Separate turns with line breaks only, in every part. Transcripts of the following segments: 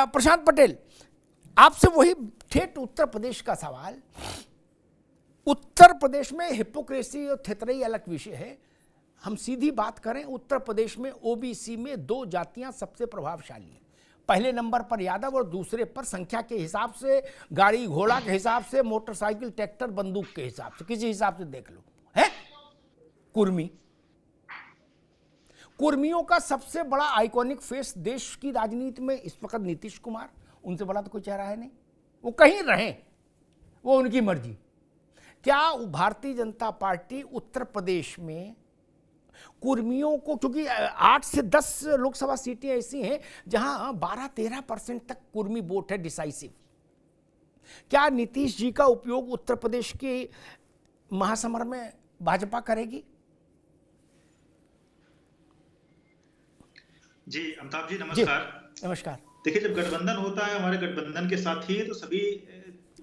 प्रशांत पटेल, आपसे वही ठेठ उत्तर प्रदेश का सवाल। उत्तर प्रदेश में हिपोक्रेसी और थेतरई अलग विषय है, हम सीधी बात करें, उत्तर प्रदेश में ओबीसी में दो जातियां सबसे प्रभावशाली हैं। पहले नंबर पर यादव और दूसरे पर संख्या के हिसाब से, गाड़ी घोड़ा के हिसाब से, मोटरसाइकिल ट्रैक्टर बंदूक के हिसाब से, किसी हिसाब से देख लो, है कुर्मी। कुर्मियों का सबसे बड़ा आइकॉनिक फेस देश की राजनीति में इस वक्त नीतीश कुमार, उनसे बड़ा तो कोई चेहरा है नहीं, वो कहीं रहें, वो उनकी मर्जी। क्या भारतीय जनता पार्टी उत्तर प्रदेश में कुर्मियों को, क्योंकि 8 से 10 लोकसभा सीटें ऐसी हैं जहां 12-13% तक कुर्मी वोट है डिसाइसिव, क्या नीतीश जी का उपयोग उत्तर प्रदेश के महासमर में भाजपा करेगी?
जी अमिताभ जी नमस्कार।
नमस्कार।
देखिए, जब गठबंधन होता है, हमारे गठबंधन के साथ ही तो सभी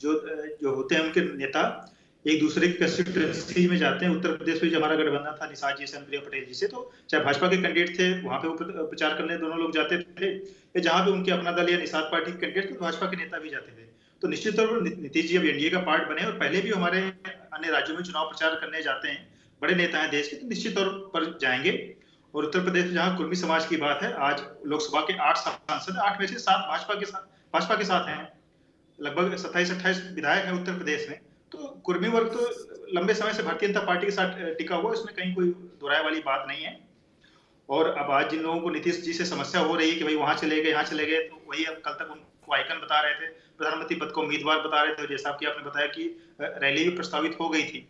जो होते हैं उनके नेता एक दूसरे की कंस्टिट्यूएंसी में जाते हैं। उत्तर प्रदेश में जो हमारा गठबंधन था निषाद जी से, प्रिया पटेल जी से, तो चाहे भाजपा के कैंडिडेट थे वहां पे वो प्रचार करने दोनों लोग जाते थे, या जहां पे उनके अपना दल या निषाद पार्टी के कैंडिडेट थे तो भाजपा के नेता भी जाते थे। तो निश्चित तौर पर नीतीश जी अब एनडीए का पार्ट बने और पहले भी हमारे अन्य राज्यों में चुनाव प्रचार करने जाते हैं, बड़े नेता हैं देश के, तो निश्चित तौर पर जाएंगे। और उत्तर प्रदेश में जहां कुर्मी समाज की बात है, आज लोकसभा के 8 सांसद, 8 में से 7 भाजपा के साथ हैं, लगभग 27-28 विधायक हैं उत्तर प्रदेश में। तो कुर्मी वर्ग तो लंबे समय से भारतीय जनता पार्टी के साथ टिका हुआ, इसमें कहीं कोई दोहराए वाली बात नहीं है। और अब आज जिन लोगों को नीतीश जी से समस्या हो रही है कि भाई वहां चले गए, यहाँ चले गए, तो वही अब कल तक उनको आइकन बता रहे थे, प्रधानमंत्री पद को उम्मीदवार बता रहे थे, जैसा कि आपने बताया कि रैली भी प्रस्तावित हो गई थी।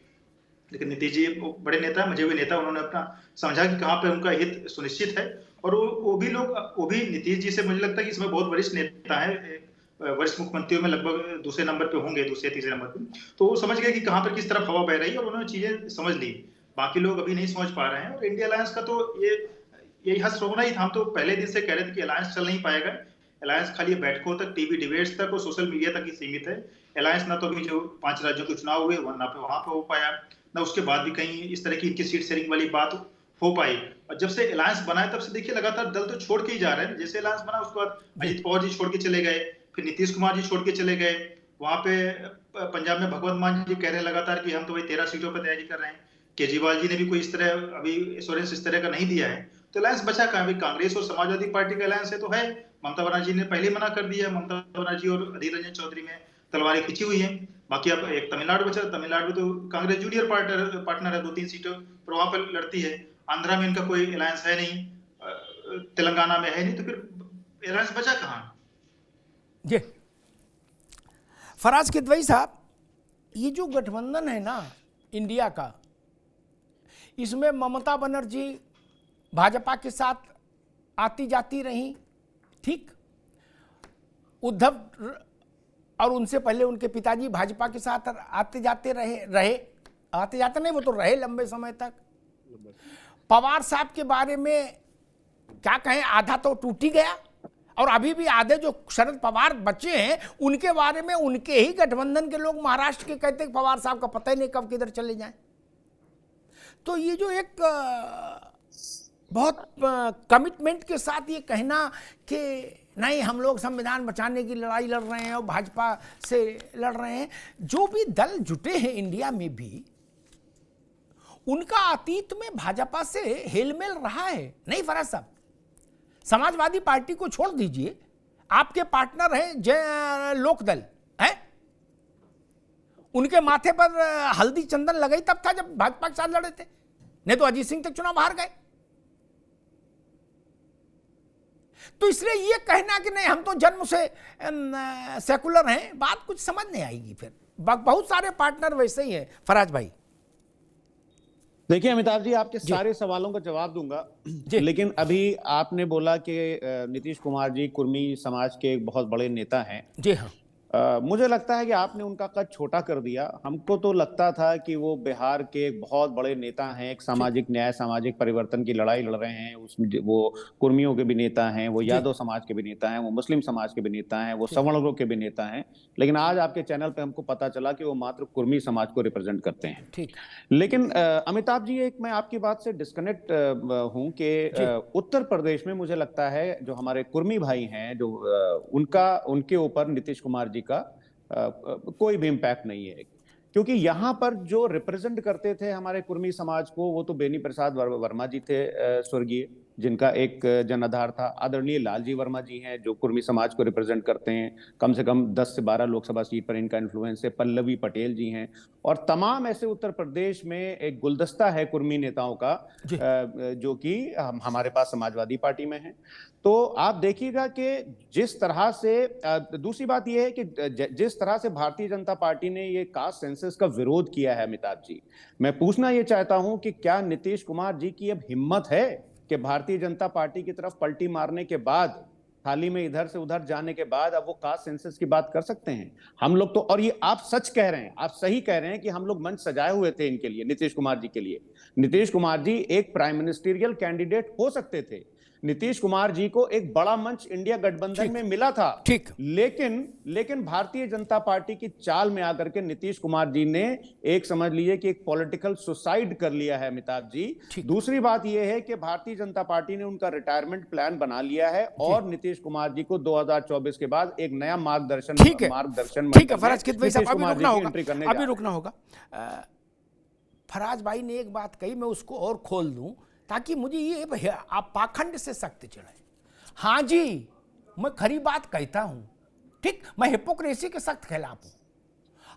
लेकिन नीतीश जी बड़े नेता, मुझे हुए नेता, उन्होंने अपना समझा कि कहाँ पे उनका हित सुनिश्चित है। और वो भी नीतीश जी से मुझे लगता है कि इसमें बहुत वरिष्ठ नेता है, वरिष्ठ मुख्यमंत्रियों में लगभग दूसरे नंबर पे होंगे, दूसरे तीसरे नंबर पे। तो वो समझ गए कि कहाँ पर किस तरफ हवा बह रही है और उन्होंने चीजें समझ ली। बाकी लोग अभी नहीं समझ पा रहे हैं। और इंडिया अलायंस का तो यही हंस रोना ही था। हम तो पहले दिन से कह रहे थे कि अलायंस चल नहीं पाएगा, अलायंस खाली बैठकों तक, टीवी डिबेट्स तक और सोशल मीडिया तक ही सीमित है। अलायंस ना तो अभी जो 5 राज्यों के चुनाव हुए ना पे वहां पे हो पाया, ना उसके बाद भी कहीं इस तरह की इनकी सीट शेयरिंग वाली बात हो पाई। और जब से अलायंस बना है तब से देखिए लगातार दल तो छोड़ के ही जा रहे हैं। जैसे अलायंस बना उसके बाद अजित पवार जी छोड़ के चले गए, फिर नीतीश कुमार जी छोड़ के चले गए। वहां पे पंजाब में भगवंत मान जी कह रहे हैं लगातार कि हम तो भाई 13 सीटों पर तैयारी कर रहे हैं। केजरीवाल जी ने भी कोई इस तरह अभी एश्योरेंस इस तरह का नहीं दिया है। तो अलायंस बचा कहां? कांग्रेस और समाजवादी पार्टी का अलायंस है तो है। ममता बनर्जी ने पहले मना कर दिया, ममता बनर्जी और अधीर रंजन चौधरी में तलवारें खिंची हुई हैं। बाकी अब एक तमिलनाडु बचा, तमिलनाडु में तो कांग्रेस जूनियर पार्टनर है, 2-3 सीटों पर वहां पर लड़ती है। आंध्रा में इनका कोई अलायंस है नहीं, तेलंगाना में है नहीं, तो फिर अलायंस बचा कहां?
जी फराज किदवई साहब, ये जो गठबंधन है ना इंडिया का, इसमें ममता बनर्जी भाजपा के साथ आती जाती रही, ठीक, उद्धव और उनसे पहले उनके पिताजी भाजपा के साथ आते जाते रहे आते जाते नहीं, वो तो रहे लंबे समय तक। पवार साहब के बारे में क्या कहें, आधा तो टूट ही गया, और अभी भी आधे जो शरद पवार बच्चे हैं उनके बारे में उनके ही गठबंधन के लोग महाराष्ट्र के कहते हैं पवार साहब का पता ही नहीं कब किधर चले जाएं। तो ये जो एक बहुत कमिटमेंट के साथ ये कहना कि नहीं हम लोग संविधान बचाने की लड़ाई लड़ रहे हैं और भाजपा से लड़ रहे हैं, जो भी दल जुटे हैं इंडिया में भी, उनका अतीत में भाजपा से हेलमेल रहा है नहीं फराज साहब? समाजवादी पार्टी को छोड़ दीजिए, आपके पार्टनर हैं जय लोकदल है, उनके माथे पर हल्दी चंदन लगाई तब था जब भाजपा के साथ लड़े थे, नहीं तो अजीत सिंह तक चुनाव हार गए। तो इसलिए ये कहना कि नहीं हम तो जन्म से सेकुलर हैं, बात कुछ समझ नहीं आएगी। फिर बहुत सारे पार्टनर वैसे ही हैं। फराज भाई
देखिए अमिताभ जी, आपके सारे सवालों का जवाब दूंगा, लेकिन अभी आपने बोला कि नीतीश कुमार जी कुर्मी समाज के एक बहुत बड़े नेता हैं।
जी हाँ।
मुझे लगता है कि आपने उनका कद छोटा कर दिया। हमको तो लगता था कि वो बिहार के एक बहुत बड़े नेता हैं, एक सामाजिक न्याय, सामाजिक परिवर्तन की लड़ाई लड़ रहे हैं। उसमें वो कुर्मियों के भी नेता हैं, वो यादव समाज के भी नेता हैं, वो मुस्लिम समाज के भी नेता हैं, वो सवर्णों के भी नेता हैं। लेकिन आज आपके चैनल पे हमको पता चला कि वो मात्र कुर्मी समाज को रिप्रेजेंट करते हैं।
ठीक।
लेकिन अमिताभ जी, एक मैं आपकी बात से डिस्कनेक्ट हूं कि उत्तर प्रदेश में मुझे लगता है जो हमारे कुर्मी भाई हैं, जो उनके ऊपर नीतीश कुमार जी का कोई भी इम्पैक्ट नहीं है, क्योंकि यहाँ पर जो रिप्रेजेंट करते थे हमारे कुर्मी समाज को, वो तो बेनी प्रसाद वर्मा जी थे स्वर्गीय, जिनका एक जनाधार था। आदरणीय लालजी वर्मा जी हैं जो कुर्मी समाज को रिप्रेजेंट करते हैं, कम से कम 10 से 12 लोकसभा सीट पर इनका इन्फ्लुएंस है। पल्लवी पटेल जी हैं, और तमाम ऐसे उत्तर प्रदेश में एक गुलदस्ता है कुर्मी नेताओं का जो कि हमारे पास समाजवादी पार्टी में है। तो आप देखिएगा कि जिस तरह से दूसरी बात यह है कि जिस तरह से भारतीय जनता पार्टी ने ये कास्ट सेंसस का विरोध किया है, अमिताभ जी, मैं पूछना ये चाहता हूं कि क्या नीतीश कुमार जी की अब हिम्मत है कि भारतीय जनता पार्टी की तरफ पलटी मारने के बाद, थाली में इधर से उधर जाने के बाद, अब वो कास्ट सेंसस की बात कर सकते हैं? हम लोग तो, और ये आप सच कह रहे हैं, आप सही कह रहे हैं कि हम लोग मंच सजाए हुए थे इनके लिए, नीतीश कुमार जी के लिए। नीतीश कुमार जी एक प्राइम मिनिस्टरियल कैंडिडेट हो सकते थे। नीतीश कुमार जी को एक बड़ा मंच इंडिया गठबंधन में मिला था।
ठीक।
लेकिन भारतीय जनता पार्टी की चाल में आकर के नीतीश कुमार जी ने एक, समझ लीजिए कि एक पॉलिटिकल सुसाइड कर लिया है, अमिताभ जी। दूसरी बात यह है कि भारतीय जनता पार्टी ने उनका रिटायरमेंट प्लान बना लिया है, और नीतीश कुमार जी को 2024 के बाद एक नया मार्गदर्शन
ठीक है फराज कितनी साहब, अभी रुकना होगा। फराज भाई ने एक बात कही, मैं उसको और खोल दूं ताकि मुझे ये आप पाखंड से सख्त चढ़े। हाँ जी, मैं खरी बात कहता हूं, ठीक, मैं हिपोक्रेसी के सख्त खिलाफ हूं।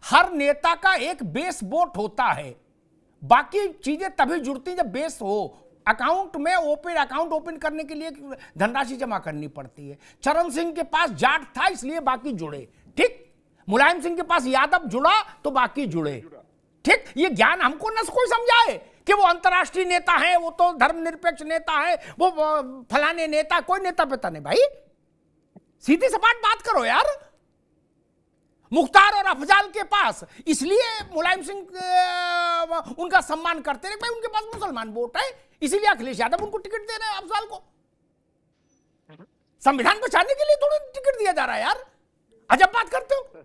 हर नेता का एक बेस वोट होता है, बाकी चीजें तभी जुड़ती जब बेस हो। अकाउंट में अकाउंट ओपन करने के लिए धनराशि जमा करनी पड़ती है। चरण सिंह के पास जाट था इसलिए बाकी जुड़े, ठीक। मुलायम सिंह के पास यादव जुड़ा तो बाकी जुड़े, ठीक। ये ज्ञान हमको न कोई समझाए कि वो अंतर्राष्ट्रीय नेता है, वो तो धर्मनिरपेक्ष नेता है, वो फलाने नेता, कोई नेता पिता नहीं भाई। सीधी सपाट बात करो यार। मुख्तार और अफजाल के पास इसलिए मुलायम सिंह उनका सम्मान करते रहे भाई, उनके पास मुसलमान वोट है, इसीलिए अखिलेश यादव उनको टिकट दे रहे हैं। अफजाल को संविधान बचाने के लिए थोड़ा टिकट दिया जा रहा है यार, अजब बात करते हो।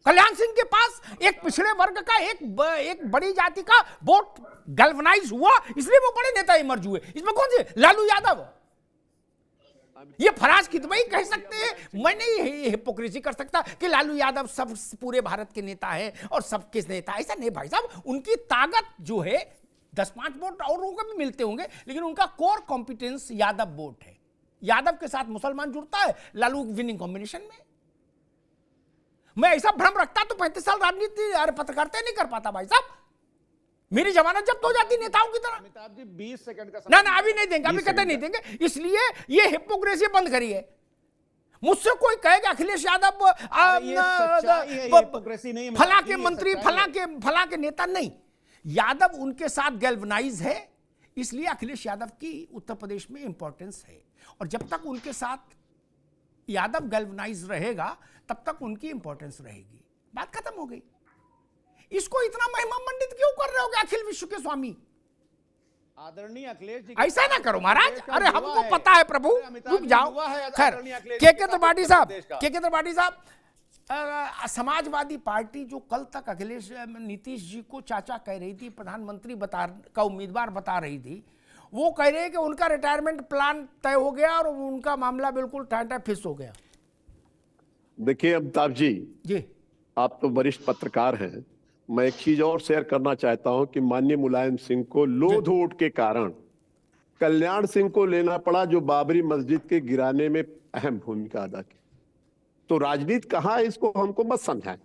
कल्याण सिंह के पास एक पिछड़े वर्ग का एक बड़ी जाति का वोट गैल्वनाइज हुआ, इसलिए वो बड़े नेता इमर्ज हुए। इसमें कौन से लालू यादव? ये फराज कितवाई कह सकते हैं, मैं नहीं हिपोक्रेसी कर सकता कि लालू यादव सब पूरे भारत के नेता है और सबके नेता, ऐसा नहीं भाई साहब। उनकी ताकत जो है 10-5 वोट और लोगों को भी मिलते होंगे, लेकिन उनका कोर कॉम्पिटेंस यादव वोट है। यादव के साथ मुसलमान जुड़ता है लालू विनिंग कॉम्बिनेशन में। मैं ऐसा भ्रम रखता तो 35 साल राजनीति पत्रकारिता नहीं कर पाता भाई साहब। मेरी जमानत जब्त हो जाती नेताओं की तरह।
अमिताभ जी 20 सेकंड का
ना अभी नहीं देंगे, अभी कतई नहीं देंगे। इसलिए ये हिपोक्रेसी बंद करिए। मुझसे कोई कहेगा अखिलेश यादव फला के मंत्री, फला के नेता, नहीं। यादव उनके साथ गैल्वनाइज है, इसलिए अखिलेश यादव की उत्तर प्रदेश में इंपॉर्टेंस है। और जब तक उनके साथ यादव गैल्वनाइज रहेगा तब तक उनकी इंपॉर्टेंस रहेगी। बात खत्म हो गई। इसको इतना महिमा मंडित क्यों कर रहे हो अखिल विश्व के स्वामी?
आदरणीय अखिलेश जी,
ऐसा ना करो महाराज। अरे हमको पता है प्रभु, रुक जाओ। खैर, के त्रिपाठी साहब, समाजवादी पार्टी जो कल तक नीतीश जी को चाचा कह रही थी, प्रधानमंत्री का उम्मीदवार बता रही थी, वो कह रहे हैं कि उनका रिटायरमेंट प्लान तय हो गया और उनका मामला बिल्कुल टाटा फिक्स हो गया।
देखिए अमिताभ जी, आप तो वरिष्ठ पत्रकार हैं। मैं एक चीज और शेयर करना चाहता हूं कि माननीय मुलायम सिंह को लोध वोट के कारण कल्याण सिंह को लेना पड़ा, जो बाबरी मस्जिद के गिराने में अहम भूमिका अदा की। तो राजनीति कहाँ है, इसको हमको मत समझाएं।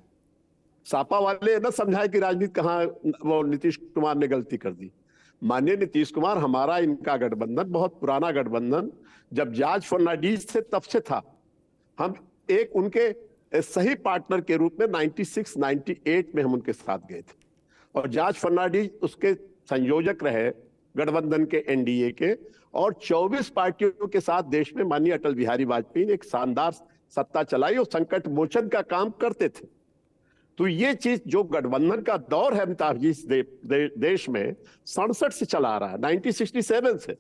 सापा वाले न समझाए कि राजनीति कहाँ, वो नीतीश कुमार ने गलती कर दी। माननीय नीतीश कुमार, हमारा इनका गठबंधन बहुत पुराना गठबंधन, जब जॉर्ज फर्नांडिस थे तब से था। हम एक उनके सही पार्टनर के रूप में 96-98 में हम उनके साथ गए थे, और जॉर्ज फर्नांडिस उसके संयोजक रहे गठबंधन के, एनडीए के, और 24 पार्टियों के साथ देश में माननीय अटल बिहारी वाजपेयी ने एक शानदार सत्ता चलाई और संकट मोचन का काम करते थे। तो ये चीज जो गठबंधन का दौर है अमिताभ जी इस देश में 67 से चला आ रहा है, 1967 से,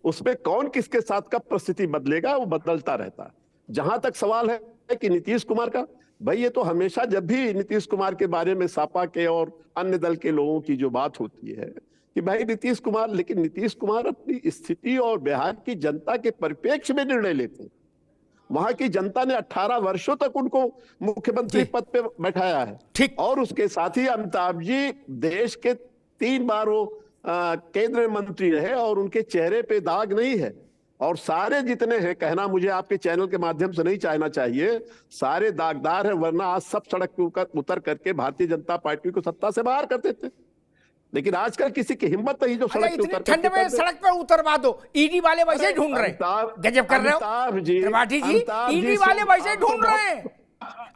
उसमें कौन किसके साथ कब परिस्थिति बदलेगा वो बदलता रहता है। जहां तक सवाल है कि नीतीश कुमार का, भाई ये तो हमेशा जब भी नीतीश कुमार के बारे में सपा के और अन्य दल के लोगों की जो बात होती है कि भाई नीतीश कुमार, लेकिन नीतीश कुमार अपनी स्थिति और बिहार की जनता के परिप्रेक्ष्य में निर्णय लेते हैं। वहां की जनता ने 18 वर्षों तक उनको मुख्यमंत्री पद पे बैठाया है और उसके साथ ही अमिताभ जी देश के 3 बार वो केंद्रीय मंत्री रहे और उनके चेहरे पे दाग नहीं है। और सारे जितने हैं, कहना मुझे आपके चैनल के माध्यम से नहीं चाहना चाहिए, सारे दागदार हैं, वरना आज सब सड़क पे उतर करके भारतीय जनता पार्टी को सत्ता से बाहर करते थे। लेकिन आजकल किसी की हिम्मत नहीं जो सड़क पे उतर
ठंड में सड़क पर उतरवा दो। ईडी वाले वैसे ही ढूंढ रहे हैं, गजब कर रहे हो त्रिपाठी जी, ईडी वाले वैसे ही ढूंढ रहे हैं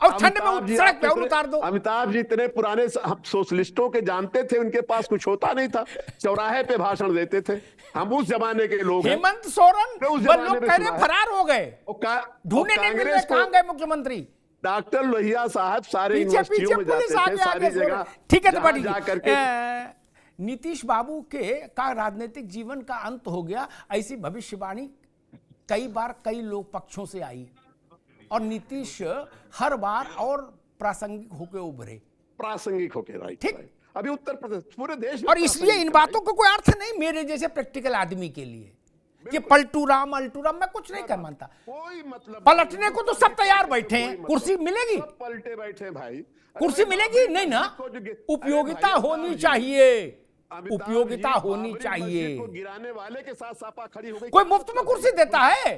और ठंड में सड़क पे उतार दो।
अमिताभ जी इतने पुराने हम सोशलिस्टों के जानते थे, उनके पास कुछ होता नहीं था, चौराहे पे भाषण देते थे। हम उस जमाने के लोग हैं।
हेमंत सोरेन लोग कह रहे फरार हो गए, ढूंढने नहीं मिल रहे, कहां गए मुख्यमंत्री।
डॉक्टर लोहिया साहब सारे यूनिवर्सिटियों में जाते थे, सारी जगह।
ठीक है त्रिपाठी जी, नीतीश बाबू का राजनीतिक जीवन का अंत हो गया, ऐसी भविष्यवाणी कई बार कई लोग पक्षों से आई और नीतीश हर बार और प्रासंगिक होकर उभरे,
प्रासंगिक होकर, राइट, ठीक। अभी उत्तर प्रदेश पूरे देश में,
और इसलिए इन बातों को कोई अर्थ नहीं मेरे जैसे प्रैक्टिकल आदमी के लिए कि पलटू राम मैं कुछ नहीं कर मानता।
कोई मतलब
पलटने को तो सब तैयार बैठे हैं, कुर्सी मिलेगी,
पलटे बैठे भाई,
कुर्सी मिलेगी नहीं ना, उपयोगिता होनी चाहिए, उपयोगिता होनी चाहिए।
गिराने वाले के साथ सापा खड़ी हो गई।
कोई मुफ्त में कुर्सी देता है?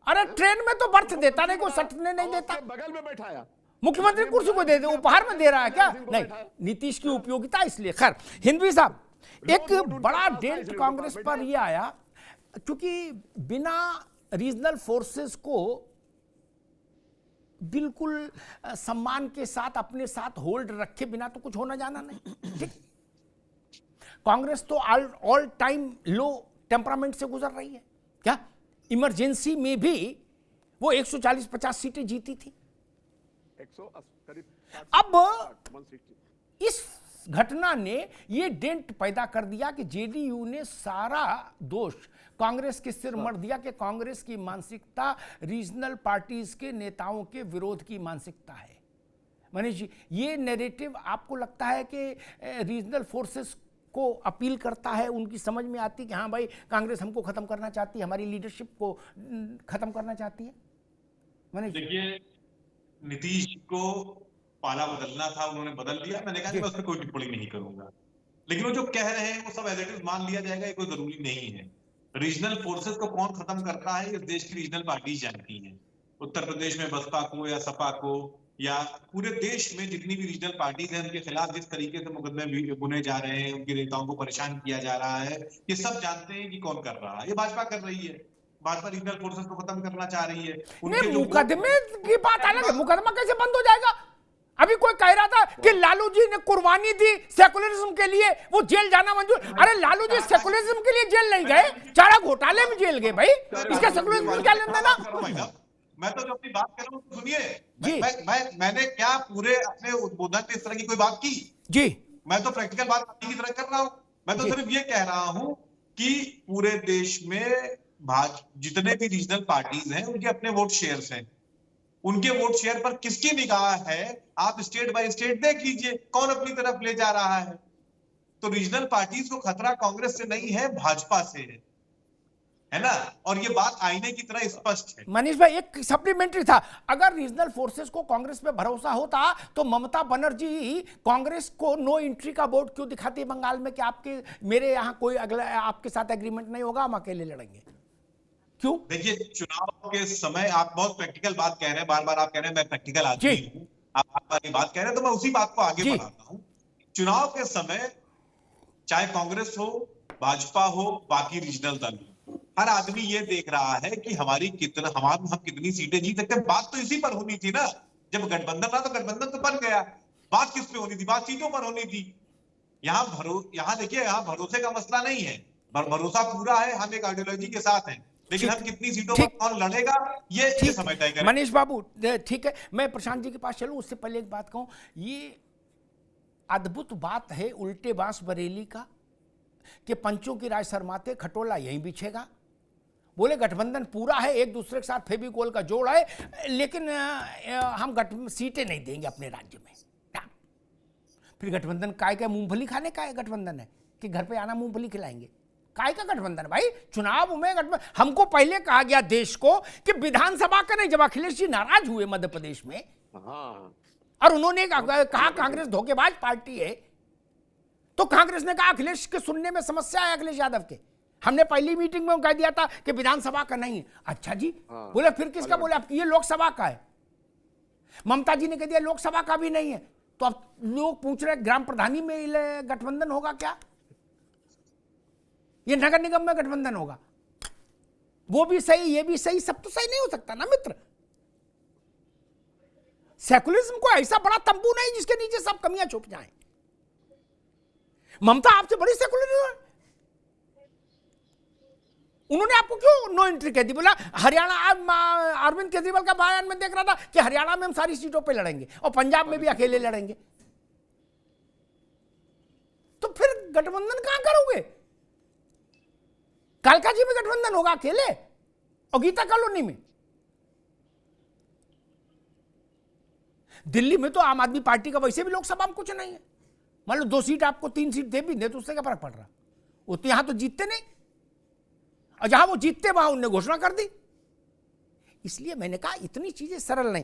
अरे ट्रेन में तो बर्थ देता नहीं, कोई सटने नहीं देता।
बगल में बैठाया
मुख्यमंत्री कुर्सी को दे दे, उपहार में दे रहा है क्या? नहीं, नीतीश की उपयोगिता इसलिए। खैर हिंदवी साहब, एक बड़ा डेंट कांग्रेस पर यह आया क्योंकि बिना रीजनल फोर्सेस को बिल्कुल सम्मान के साथ अपने साथ होल्ड रखे बिना तो कुछ होना जाना नहीं। ठीक, कांग्रेस तो ऑल टाइम लो टेम्परामेंट से गुजर रही है। क्या इमरजेंसी में भी वो 140-50 सीटें जीती थी। अब इस घटना ने ये डेंट पैदा कर दिया कि जेडीयू ने सारा दोष कांग्रेस के सिर मर दिया कि कांग्रेस की मानसिकता रीजनल पार्टीज के नेताओं के विरोध की मानसिकता है। मनीष जी, ये नैरेटिव आपको लगता है कि रीजनल फोर्सेस को अपील करता है, उनकी समझ में आती है कि हाँ भाई कांग्रेस हमको खत्म करना चाहती है, हमारी लीडरशिप को खत्म करना चाहती है? मनीष,
देखिए नीतीश को पाला बदलना था, उन्होंने बदल दिया। मैंने कहा मैं उस पर कोई टिप्पणी नहीं करूंगा, लेकिन वो जो कह रहे हैं वो सब एज इट इज मान लिया जाएगा, ये कोई जरूरी नहीं है। रीजनल फोर्सेस को कौन खत्म करता है, इस देश की रीजनल पार्टीज जानती हैं। उत्तर प्रदेश में बसपा को या सपा को या पूरे देश में जितनी भी रीजनल पार्टीज हैं, उनके खिलाफ जिस तरीके से मुकदमे बुने जा रहे हैं, उनके नेताओं को परेशान किया जा रहा है, ये सब जानते हैं कि कौन कर रहा है। ये भाजपा कर रही है, भाजपा रीजनल फोर्सेस को खत्म करना चाह रही है।
मुकदमे की बात अलग है, मुकदमा कैसे बंद हो जाएगा? अभी कोई कह रहा था कि लालू जी ने कुर्बानी दी सेकुलरिज्म के लिए, वो जेल जाना मंजूर। अरे लालू जी सेकुलरिज्म के लिए जेल नहीं गए, चारा घोटाले में जेल गए भाई, इसका सेकुलरिज्म क्या लेना देना?
मैं तो जो अपनी बात कर रहा हूँ सुनिए, मैंने क्या पूरे अपने उद्बोधन में इस तरह की कोई बात की?
जी,
मैं तो प्रैक्टिकल बात की तरह कर रहा हूँ। मैं तो सिर्फ ये कह रहा हूँ कि पूरे देश में जितने भी रीजनल पार्टीज हैं उनके अपने वोट शेयर्स हैं, उनके वोट शेयर पर किसकी निगाह है आप स्टेट बाय स्टेट देख लीजिए, कौन अपनी तरफ ले जा रहा है। तो रीजनल पार्टीज को खतरा कांग्रेस से नहीं है, भाजपा से है ना, और ये बात आईने की तरह स्पष्ट है।
मनीष भाई, एक सप्लीमेंट्री था, अगर रीजनल फोर्सेस को कांग्रेस पे भरोसा होता तो ममता बनर्जी कांग्रेस को नो एंट्री का बोर्ड क्यों दिखाती है बंगाल में कि आपके मेरे यहाँ कोई अगला आपके साथ एग्रीमेंट नहीं होगा, हम अकेले लड़ेंगे? क्यों?
देखिए चुनाव के समय आप बहुत प्रैक्टिकल बात कह रहे हैं, बार बार आप कह रहे हैं मैं प्रैक्टिकल आदमी हूं, आप बार बात कह रहे हैं तो मैं उसी बात को आगे बढ़ाता हूं। चुनाव के समय चाहे कांग्रेस हो, भाजपा हो, बाकी रीजनल दल, हर आदमी ये देख रहा है कि हम कितनी सीटें जीत सकते हैं। बात तो इसी पर होनी थी ना, जब गठबंधन था तो गठबंधन तो बन गया, बात किस पे होनी थी? बात सीटों पर होनी थी। यहाँ देखिए, यहाँ भरोसे का मसला नहीं है, भरोसा पूरा है, हम एक आइडियोलॉजी के साथ हैं, लेकिन हम कितनी सीटों पर कौन लड़ेगा ये समय तय करेगा।
मनीष बाबू ठीक है, मैं प्रशांत जी के पास चलूं उससे पहले एक बात कहूं, ये अद्भुत बात है उल्टे बांस बरेली का कि पंचों की राय शर्माते खटोला यहीं बिछेगा। बोले गठबंधन पूरा है, एक दूसरे के साथ फेविकोल का जोड़ है, लेकिन हम सीटें नहीं देंगे अपने राज्य में। फिर गठबंधन काय का, मूंगफली खाने का है गठबंधन है कि घर पे आना मूंगफली खिलाएंगे? काय का गठबंधन भाई? चुनाव में गठबंधन, हमको पहले कहा गया देश को कि विधानसभा का नहीं, जब अखिलेश जी नाराज हुए मध्य प्रदेश में और उन्होंने कहा कांग्रेस धोखेबाज पार्टी है, तो कांग्रेस ने कहा अखिलेश के सुनने में समस्या है अखिलेश यादव के। हमने पहली मीटिंग में कह दिया था कि विधानसभा का नहीं है। अच्छा जी, बोले फिर किसका? बोले अब ये लोकसभा का है। ममता जी ने कह दिया लोकसभा का भी नहीं है। तो अब लोग पूछ रहे ग्राम प्रधानी में गठबंधन होगा क्या, ये नगर निगम में गठबंधन होगा? वो भी सही, ये भी सही, सब तो सही नहीं हो सकता ना मित्र। सेकुलरिज्म को ऐसा बड़ा तंबू नहीं जिसके नीचे सब कमियां छुप जाएं। ममता आपसे बड़ी सेकुलर है, उन्होंने आपको क्यों नो एंट्री कह दी? बोला हरियाणा, अरविंद केजरीवाल का बयान में देख रहा था कि हरियाणा में हम सारी सीटों पे लड़ेंगे और पंजाब में भी अकेले लड़ेंगे। तो फिर गठबंधन कहां करोगे? कालका जी में गठबंधन होगा अकेले और गीता कॉलोनी में? दिल्ली में तो आम आदमी पार्टी का वैसे भी लोकसभा में कुछ नहीं है। मान लो 2 सीट आपको 3 सीट दे भी दे तो उससे क्या फर्क पड़ रहा? वो तो यहां तो जीतते नहीं, और जहां वो जीतते वहां उन्होंने घोषणा कर दी। इसलिए मैंने कहा इतनी चीजें सरल नहीं।